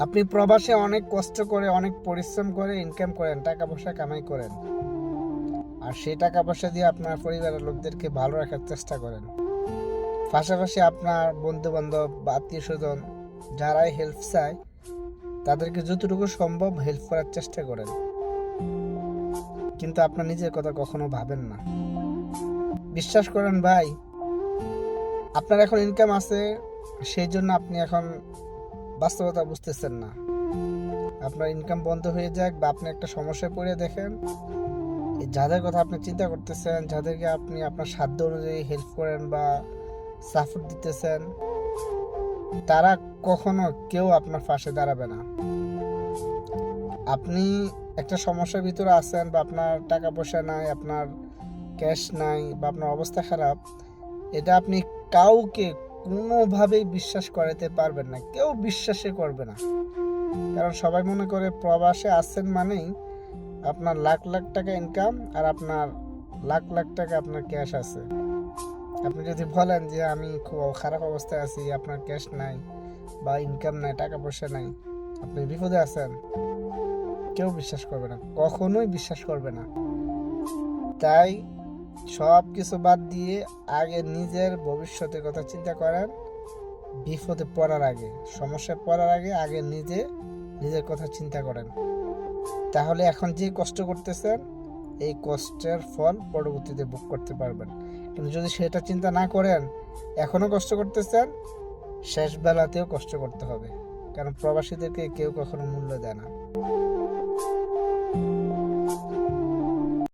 আপনি প্রবাসে অনেক কষ্ট করে অনেক পরিশ্রম করে ইনকাম করেন, টাকা পয়সা কামাই করেন, আর সেই টাকা পয়সা দিয়ে আপনার পরিবারের লোকদেরকে ভালো রাখার চেষ্টা করেন। পাশাপাশি আপনার বন্ধু বান্ধব বা আত্মীয় স্বজন যারাই হেল্প চায় তাদেরকে যতটুকু সম্ভব হেল্প করার চেষ্টা করেন, কিন্তু আপনার নিজের কথা কখনো ভাবেন না। বিশ্বাস করেন ভাই, আপনার এখন ইনকাম আছে, সেই জন্য আপনি এখন বাস্তবতা বুঝতেছেন না। আপনার ইনকাম বন্ধ হয়ে যাক বা আপনি একটা সমস্যায় পড়ে দেখেন, এই যাদের কথা আপনি চিন্তা করতেছেন, যাদেরকে আপনি আপনার সাধ্য অনুযায়ী হেল্প করেন বা সাপোর্ট দিতেছেন, তারা কখনো কেউ আপনার পাশে দাঁড়াবে না। আপনি একটা সমস্যার ভিতরে আছেন বা আপনার টাকা পয়সা নাই, আপনার ক্যাশ নাই বা আপনার অবস্থা খারাপ, এটা আপনি কাউকে কোনোভাবেই বিশ্বাস করাতে পারবেন না, কেউ বিশ্বাসই করবে না। কারণ সবাই মনে করে প্রবাসে আছেন মানেই আপনার লাখ লাখ টাকা ইনকাম আর আপনার লাখ লাখ টাকা আপনার ক্যাশ আছে। আপনি যদি বলেন যে আমি খুব খারাপ অবস্থায় আছি, আপনার ক্যাশ নাই বা ইনকাম নাই, টাকা পয়সা নাই, আপনি বিপদে আছেন, কেউ বিশ্বাস করবে না, কখনোই বিশ্বাস করবে না। তাই সব কিছু বাদ দিয়ে আগে নিজের ভবিষ্যতের কথা চিন্তা করেন। বিপদে পড়ার আগে, সমস্যায় পড়ার আগে আগে নিজের কথা চিন্তা করেন। তাহলে এখন যে কষ্ট করতেছেন, এই কষ্টের ফল পরবর্তীতে ভোগ করতে পারবেন। কিন্তু যদি সেটা চিন্তা না করেন, এখনো কষ্ট করতেছেন, শেষ বেলাতেও কষ্ট করতে হবে। কারণ প্রবাসীদেরকে কেউ কখনো মূল্য দেয় না।